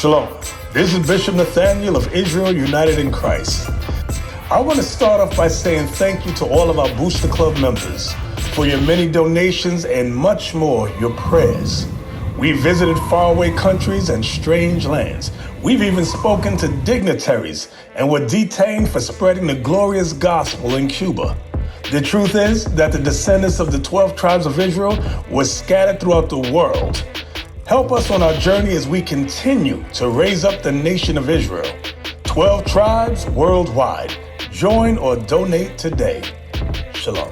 Shalom. This is Bishop Nathaniel of Israel United in Christ. I want to start off by saying thank you to all of our Booster Club members for your many donations and much more, your prayers. We visited faraway countries and strange lands. We've even spoken to dignitaries and were detained for spreading the glorious gospel in Cuba. The truth is that the descendants of the 12 tribes of Israel were scattered throughout the world. Help us on our journey as we continue to raise up the nation of Israel. 12 tribes worldwide. Join or donate today. Shalom.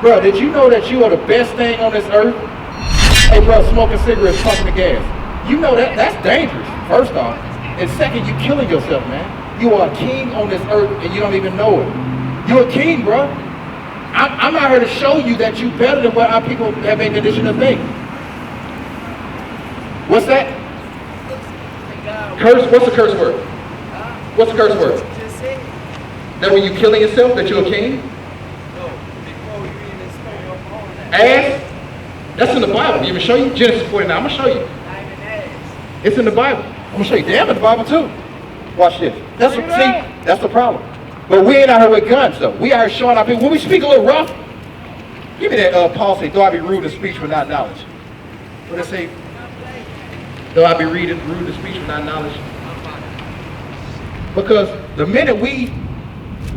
Bro, did you know that you are the best thing on this earth? Hey, bro, smoking cigarettes, pumping the gas. You know that's dangerous, first off. And second, you're killing yourself, man. You are a king on this earth and you don't even know it. You're a king, bro. I'm out here to show you that you're better than what our people have been conditioned to think. What's that? Curse? What's the curse word? What's the curse word? That when you're killing yourself, that you're a king? Ass? That's in the Bible. You want me to show you? Genesis 49. I'm going to show you. It's in the Bible. I'm going to show you. Damn, in the Bible too. Watch this. That's the problem. But we ain't out here with guns though. We out here showing our people. When we speak a little rough, give me that Paul say, though I be rude in speech without knowledge. What does it say? Though I be rude in speech without knowledge. Because the minute we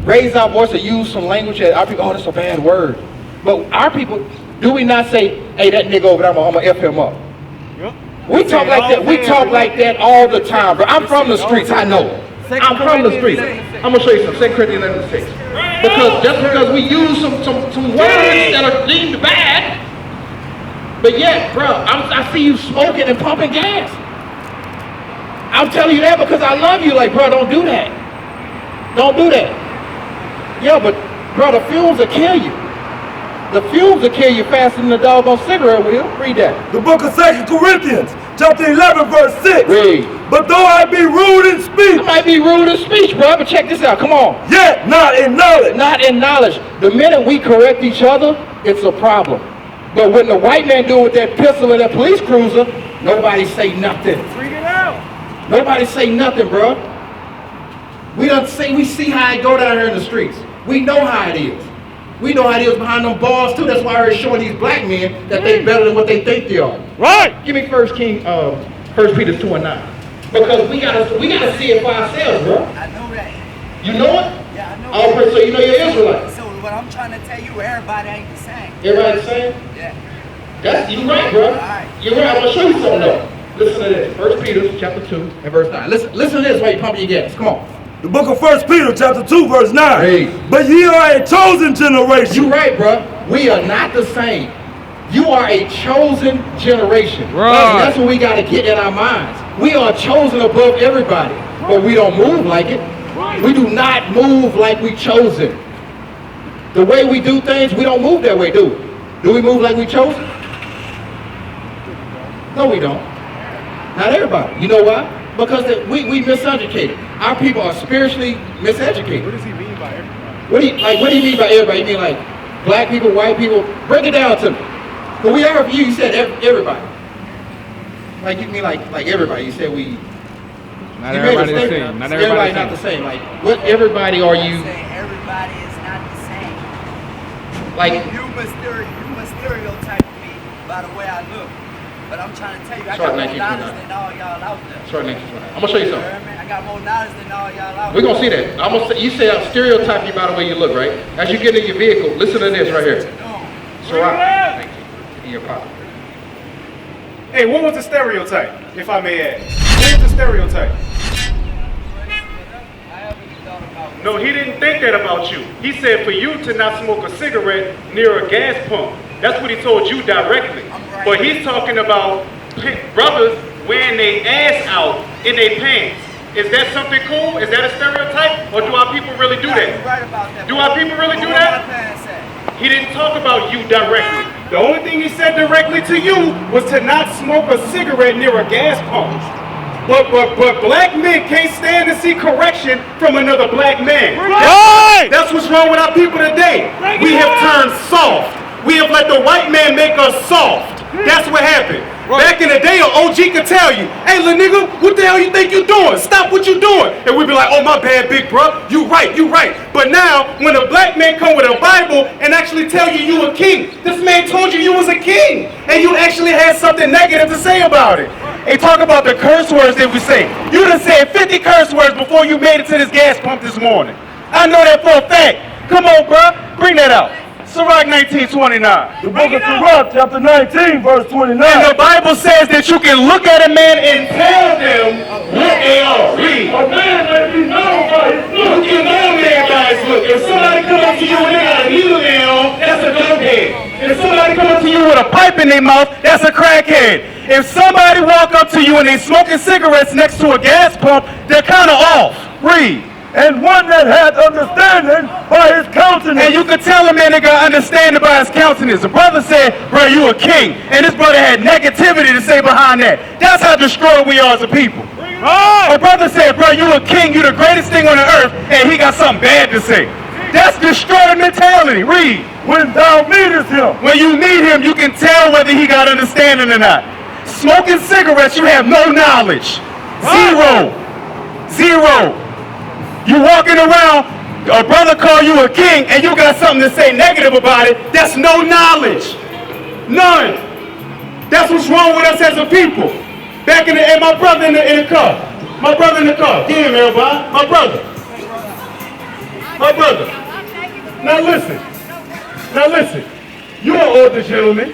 raise our voice and use some language that our people, oh, that's a bad word. But our people, do we not say, hey, that nigga over there, I'm gonna F him up? Yep. We talk like that. We talk like that all the time, bro. I'm from the streets, I know. I'm from the streets. I'm gonna show you some 2 Corinthians 11:6. Because just because we use some words that are deemed bad, but yet, bro, I see you smoking and pumping gas. I'm telling you that because I love you. Like, bro, don't do that. Don't do that. Yeah, but bro, the fumes will kill you. The fumes will kill you faster than the doggone cigarette will. Read that. The book of 2 Corinthians, chapter 11, verse 6. Read. But though I be rude in speech. I might be rude in speech, bro, but check this out. Come on. Yet not in knowledge. Not in knowledge. The minute we correct each other, it's a problem. But when the white man do it with that pistol and that police cruiser, nobody say nothing. Freak it out. Nobody say nothing, bro. We see how it go down here in the streets. We know how it is. We know how it is behind them bars too. That's why we're showing these black men that they better than what they think they are. Right. Give me 1 Peter 2:9. Because we gotta see it for ourselves, bro. I know that. You know it? Yeah, I know. Oh, that. so you know you're Israelite. So what I'm trying to tell you, everybody ain't the same. Everybody the same? Yeah. You're right, bro. Right. You're right. I'm gonna show you something though. Listen to this. 1 Peter chapter 2 and verse 9. Listen to this while you pumping your gas. Come on. The book of 1 Peter, chapter 2, verse 9. Hey. But ye are a chosen generation. You're right, bro. We are not the same. You are a chosen generation. Right. That's what we got to get in our minds. We are chosen above everybody, but we don't move like it. We do not move like we chosen. The way we do things, we don't move that way, do we? Do we move like we chosen? No, we don't. Not everybody. You know why? Because we miseducated. Our people are spiritually miseducated. What does he mean by everybody? What do you mean by everybody? You mean like black people, white people? Break it down to me. But we are, you said everybody. Like you mean like everybody. You said we. Not everybody the same. Not everybody not the same. Like what everybody are you? Everybody is not the same. Like you must stereotype me by the way I look. But I'm trying to tell you, I got more knowledge than all y'all out there. I'm gonna show you something. I got more knowledge than all y'all out there. We're gonna see that. You say I stereotype you by the way you look, right? As you get in your vehicle, listen to this right here. Thank you. In your pocket. Hey, what was the stereotype, if I may ask? What was the stereotype? No, he didn't think that about you. He said for you to not smoke a cigarette near a gas pump. That's what he told you directly. But he's talking about brothers wearing their ass out in their pants. Is that something cool? Is that a stereotype? Or do our people really do that? You're right about that. Do our people really do that? He didn't talk about you directly. The only thing he said directly to you was to not smoke a cigarette near a gas pump. But black men can't stand to see correction from another black man. That's what's wrong with our people today. We have turned soft. We have let the white man make us soft. That's what happened. Back in the day, an OG could tell you, hey, little nigga, what the hell you think you doing? Stop what you doing. And we'd be like, oh, my bad, big bro. You right. But now, when a black man come with a Bible and actually tell you a king, this man told you was a king. And you actually had something negative to say about it. They talk about the curse words that we say. You done said 50 curse words before you made it to this gas pump this morning. I know that for a fact. Come on, bro. Bring that out. Sirach 19:29. The book of Sirach, chapter 19, verse 29. And the Bible says that you can look at a man and tell them what they are. Read. A man may be known by his look. You know a man by his look. If somebody come up to you and they got a needle in on, that's a dopehead. If somebody come up to you with a pipe in their mouth, that's a crackhead. If somebody walk up to you and they smoking cigarettes next to a gas pump, they're kind of off. Read. And one that had understanding by his countenance. And you could tell a man that got understanding by his countenance. The brother said, bro, you a king. And this brother had negativity to say behind that. That's how destroyed we are as a people. My brother said, bro, you a king. You the greatest thing on the earth. And he got something bad to say. That's destroyed mentality. Read. When thou meetest him. When you meet him, you can tell whether he got understanding or not. Smoking cigarettes, you have no knowledge. Zero. You walking around, a brother call you a king, and you got something to say negative about it. That's no knowledge. None. That's what's wrong with us as a people. Back in the, and my brother in the car. My brother in the car. Get him, everybody. My brother. Now listen. You're an older gentleman.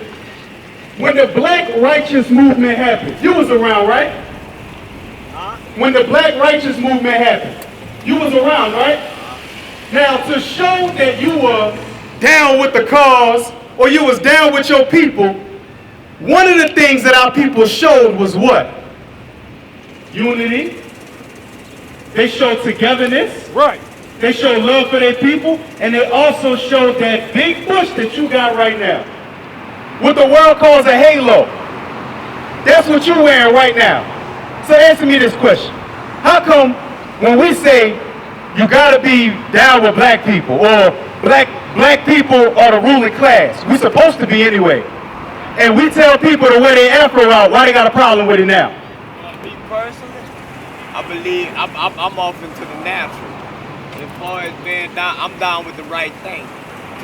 When the Black Righteous Movement happened, you was around, right? When the Black Righteous Movement happened, you was around, right? Now, to show that you were down with the cause or you was down with your people, one of the things that our people showed was what? Unity. They showed togetherness. Right. They showed love for their people, and they also showed that big bush that you got right now. What the world calls a halo. That's what you're wearing right now. So answer me this question. How come when we say you gotta be down with black people, or black people are the ruling class, we supposed to be anyway, and we tell people to wear their afro out, why they got a problem with it now? Me personally, I believe I'm off into the natural. As far as being down, I'm down with the right thing.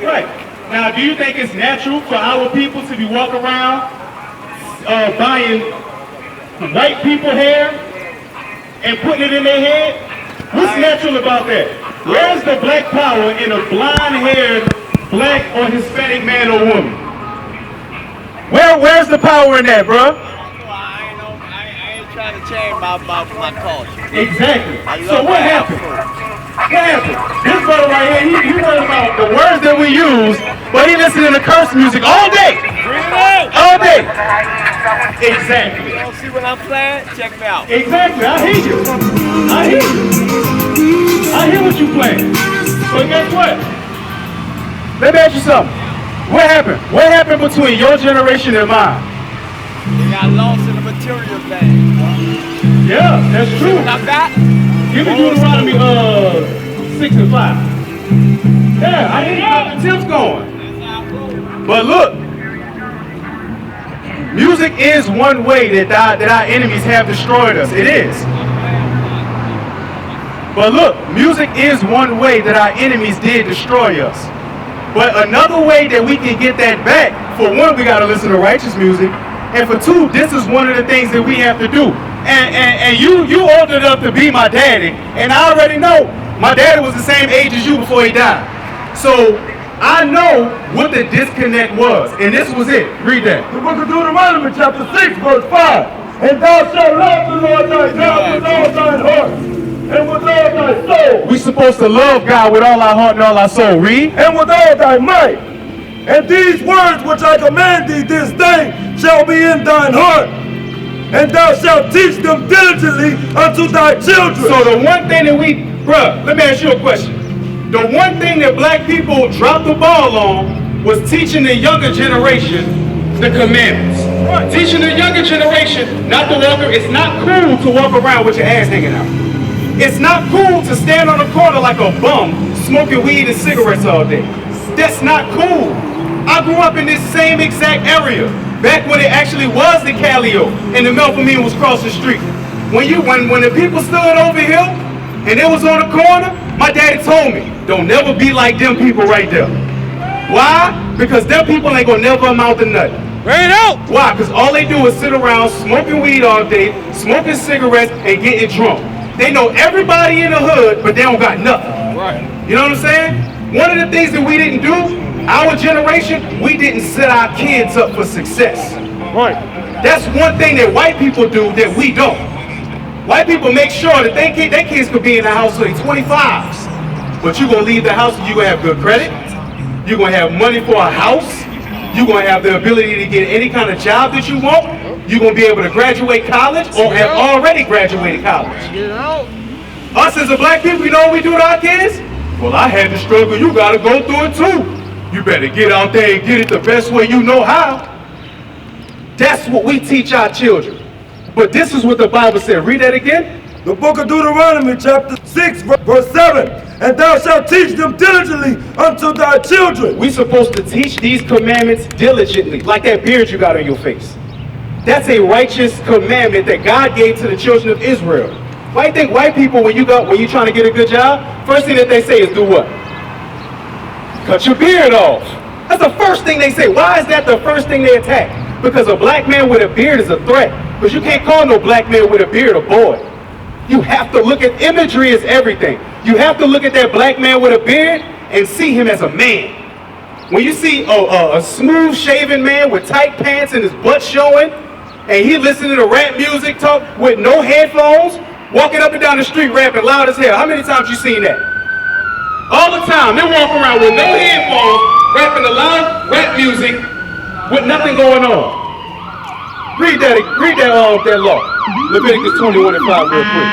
Right. Now, do you think it's natural for our people to be walking around buying white people hair and putting it in their head? What's natural about that? Where's the black power in a blonde-haired black or Hispanic man or woman? Where's the power in that, bro? I ain't trying to change my culture. Exactly. So what happened? This brother right here, he worried about the words that we use, but he listening to curse music all day. All day. Exactly. You don't see what I'm playing? Check me out. Exactly. I hear you. I hear what you playing. But guess what? Let me ask you something. What happened? What happened between your generation and mine? They got lost in the material thing. Yeah, that's true. What I got? Give me Deuteronomy 6 and 5. Yeah, I hear you got the tips going. But look, music is one way that our enemies have destroyed us. It is. But look, music is one way that our enemies did destroy us. But another way that we can get that back, for one, we got to listen to righteous music. And for two, this is one of the things that we have to do. And you old enough to be my daddy, and I already know my daddy was the same age as you before he died. So I know what the disconnect was, and this was it. Read that. The book of Deuteronomy, chapter 6, verse 5. And thou shalt love the Lord thy God with all thine heart, and with all thy soul. We supposed to love God with all our heart and all our soul. Read. And with all thy might. And these words which I command thee this day shall be in thine heart, and thou shalt teach them diligently unto thy children. So the one thing that let me ask you a question. The one thing that black people drop the ball on was teaching the younger generation the commandments. Teaching the younger generation not to walk. It's not cool to walk around with your ass hanging out. It's not cool to stand on the corner like a bum smoking weed and cigarettes all day. That's not cool. I grew up in this same exact area back when it actually was the Calio and the Melpomene was across the street. When the people stood over here and it was on the corner, my daddy told me, don't never be like them people right there. Why? Because them people ain't gonna never amount to nothing. Bring it out! Why? Because all they do is sit around smoking weed all day, smoking cigarettes, and getting drunk. They know everybody in the hood, but they don't got nothing. Right. You know what I'm saying? One of the things that we didn't do, our generation, we didn't set our kids up for success. Right. That's one thing that white people do that we don't. White people make sure that their kids could be in the house till they're 25. But you're going to leave the house and you're going to have good credit. You're going to have money for a house. You're going to have the ability to get any kind of job that you want. You're going to be able to graduate college or have already graduated college. Get out. Us as a black people, you know what we do to our kids? Well, I had to struggle. You got to go through it too. You better get out there and get it the best way you know how. That's what we teach our children. But this is what the Bible said. Read that again. The book of Deuteronomy, chapter 6, verse 7. And thou shalt teach them diligently unto thy children. We're supposed to teach these commandments diligently, like that beard you got on your face. That's a righteous commandment that God gave to the children of Israel. Why do you think white people, when you're trying to get a good job, first thing that they say is do what? Cut your beard off. That's the first thing they say. Why is that the first thing they attack? Because a black man with a beard is a threat. Because you can't call no black man with a beard a boy. You have to look at imagery as everything. You have to look at that black man with a beard and see him as a man. When you see a smooth shaven man with tight pants and his butt showing, and he listening to rap music talk with no headphones, walking up and down the street rapping loud as hell. How many times you seen that? All the time. They walk around with no headphones, rapping the loud rap music with nothing going on. Read that law. Leviticus 21 and 5 real quick.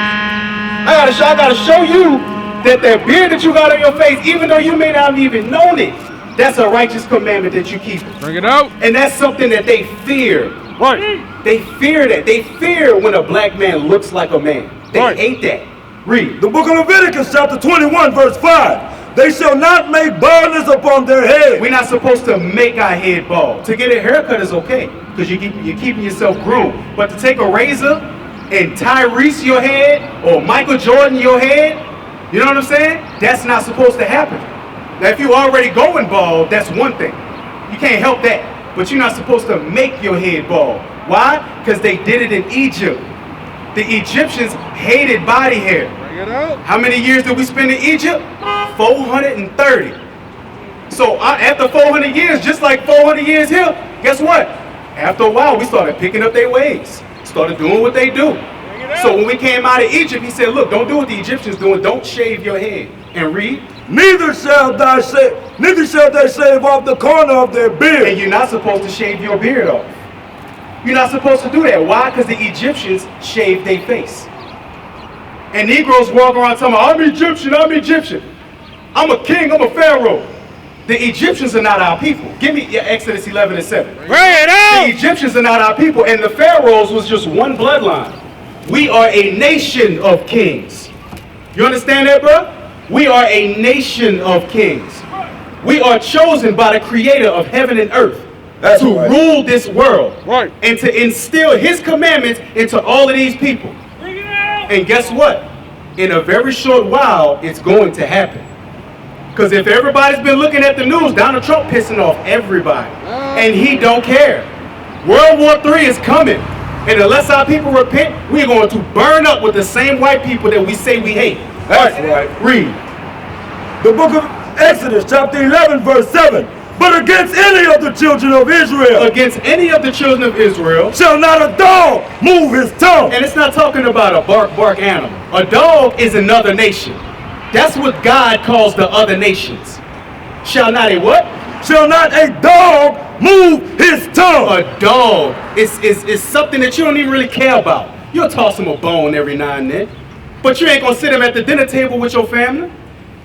I gotta show you that beard that you got on your face, even though you may not have even known it, that's a righteous commandment that you keep. Bring it out. And that's something that they fear. Right. They fear that. They fear when a black man looks like a man. They hate that. Read. The book of Leviticus, chapter 21, verse 5. They shall not make baldness upon their head. We're not supposed to make our head bald. To get a haircut is okay, because you're keeping yourself groomed. But to take a razor and Tyrese your head or Michael Jordan your head, you know what I'm saying? That's not supposed to happen. Now, if you're already going bald, that's one thing. You can't help that. But you're not supposed to make your head bald. Why? Because they did it in Egypt. The Egyptians hated body hair. Bring it out. How many years did we spend in Egypt? 430. So after 400 years, just like 400 years here, guess what? After a while, we started picking up their ways. Started doing what they do. So when we came out of Egypt, he said, look, don't do what the Egyptians doing. Don't shave your head. And read. Neither shall they shave off the corner of their beard. And you're not supposed to shave your beard off. You're not supposed to do that. Why? Because the Egyptians shaved their face. And Negroes walk around talking about, I'm Egyptian, I'm Egyptian. I'm a king, I'm a pharaoh. The Egyptians are not our people. Give me Exodus 11 and 7. Bring it out! The Egyptians are not our people, and the pharaohs was just one bloodline. We are a nation of kings. You understand that, bro? We are a nation of kings. We are chosen by the creator of heaven and earth to rule this world and to instill his commandments into all of these people. And guess what? In a very short while, it's going to happen. Because if everybody's been looking at the news, Donald Trump pissing off everybody. And he don't care. World War III is coming. And unless our people repent, we're going to burn up with the same white people that we say we hate. That's right. Read. The book of Exodus, chapter 11, verse 7. But against any of the children of Israel. Against any of the children of Israel. Shall not a dog move his tongue. And it's not talking about a bark animal. A dog is another nation. That's what God calls the other nations. Shall not a what? Shall not a dog move his tongue. A dog is something that you don't even really care about. You'll toss him a bone every now and then. But you ain't going to sit him at the dinner table with your family.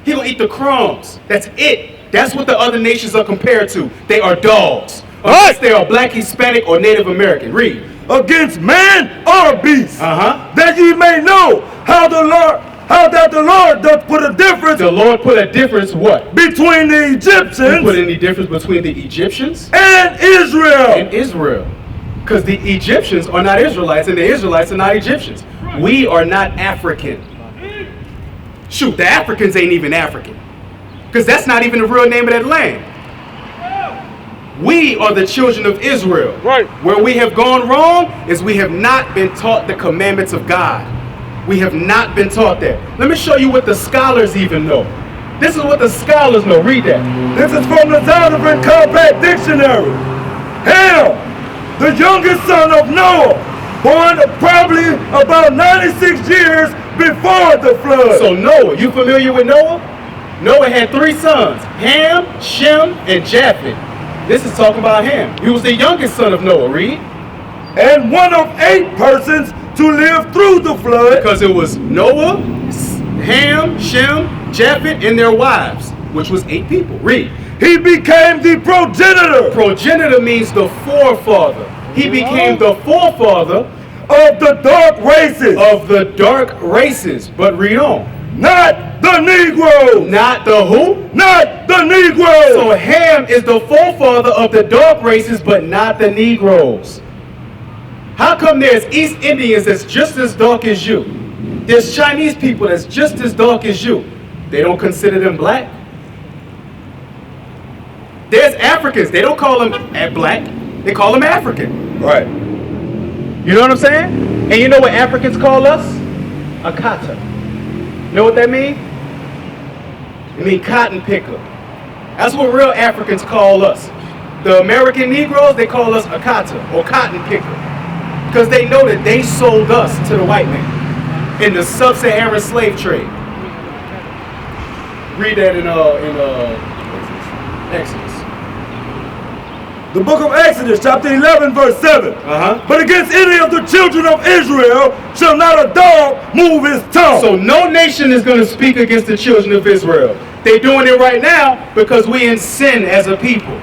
He going to eat the crumbs. That's it. That's what the other nations are compared to. They are dogs. Unless they are black, Hispanic, or Native American. Read. Against man or beast. That ye may know how that the Lord doth put a difference. The Lord put a difference what? Between the Egyptians. He put any difference between the Egyptians and Israel. And Israel. Because the Egyptians are not Israelites and the Israelites are not Egyptians. We are not African. Shoot, the Africans ain't even African. Because that's not even the real name of that land. We are the children of Israel. Right. Where we have gone wrong is we have not been taught the commandments of God. We have not been taught that. Let me show you what the scholars even know. This is what the scholars know. Read that. This is from the Zondervan Compact Dictionary. Ham, the youngest son of Noah, born probably about 96 years before the flood. So Noah, you familiar with Noah? Noah had 3 sons, Ham, Shem, and Japheth. This is talking about Ham. He was the youngest son of Noah. Read. And one of 8 persons to live through the flood. Because it was Noah, Ham, Shem, Japheth, and their wives, which was 8 people. Read. He became the progenitor. Progenitor means the forefather. He became the forefather of the dark races. Of the dark races. But read on. Not the Negro. Not the who? Not the Negro. So Ham is the forefather of the dark races, but not the Negroes. How come there's East Indians that's just as dark as you? There's Chinese people that's just as dark as you. They don't consider them black. There's Africans. They don't call them black. They call them African. Right. You know what I'm saying? And you know what Africans call us? Akata. You know what that means? It means cotton picker. That's what real Africans call us. The American Negroes, they call us Akata or cotton picker. Because they know that they sold us to the white man in the sub-Saharan slave trade. Read that in Exodus. The book of Exodus, chapter 11, verse 7. But against any of the children of Israel shall not a dog move his tongue. So no nation is going to speak against the children of Israel. They're doing it right now because we in sin as a people.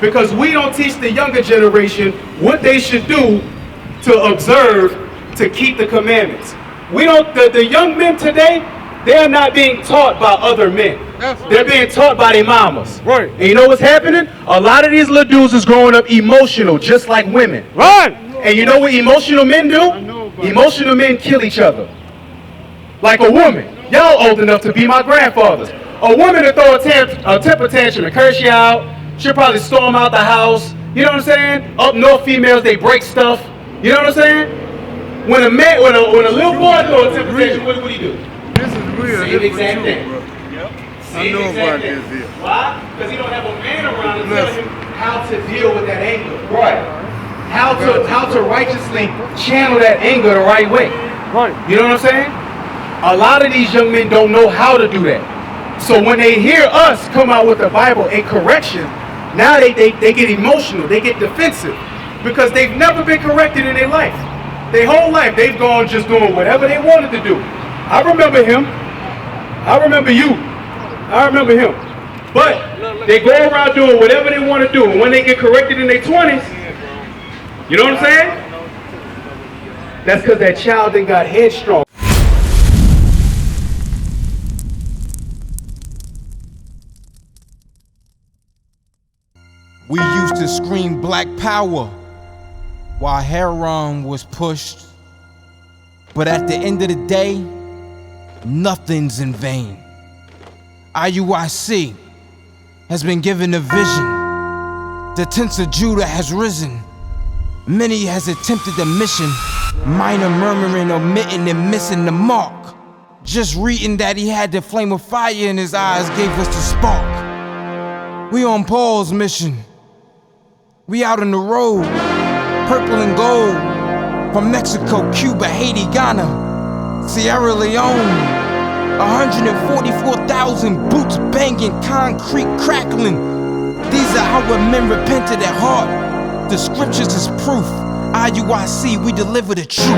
Because we don't teach the younger generation what they should do to observe, to keep the commandments. We don't, the young men today, they're not being taught by other men. They're being taught by their mamas. Right. And you know what's happening? A lot of these little dudes is growing up emotional, just like women. Right. And you know what emotional men do? Emotional men kill each other. Like a woman. Y'all old enough to be my grandfathers. A woman to throw a temper tantrum and curse you out. She'll probably storm out the house. You know what I'm saying? Up north females, they break stuff. You know what I'm saying? When a little boy throws a temper tantrum, what do he do? This is real. Same exact thing. I know about this here. Why? Because he don't have a man around to tell him how to deal with that anger. Right. How to righteously channel that anger the right way. Right. You know what I'm saying? A lot of these young men don't know how to do that. So when they hear us come out with the Bible and correction, now they get emotional, they get defensive. Because they've never been corrected in their life. Their whole life, they've gone just doing whatever they wanted to do. I remember him. I remember you. I remember him. But they go around doing whatever they want to do. And when they get corrected in their 20s, you know what I'm saying? That's because that child then got headstrong. We used to scream black power while heroin was pushed. But at the end of the day, nothing's in vain. IUIC has been given a vision. The tents of Judah has risen. Many has attempted the mission. Minor murmuring, omitting, and missing the mark. Just reading that he had the flame of fire in his eyes gave us the spark. We on Paul's mission. We out on the road, purple and gold. From Mexico, Cuba, Haiti, Ghana, Sierra Leone. 144,000 boots banging, concrete crackling. These are our men repented at heart. The scriptures is proof. IUIC, we deliver the truth.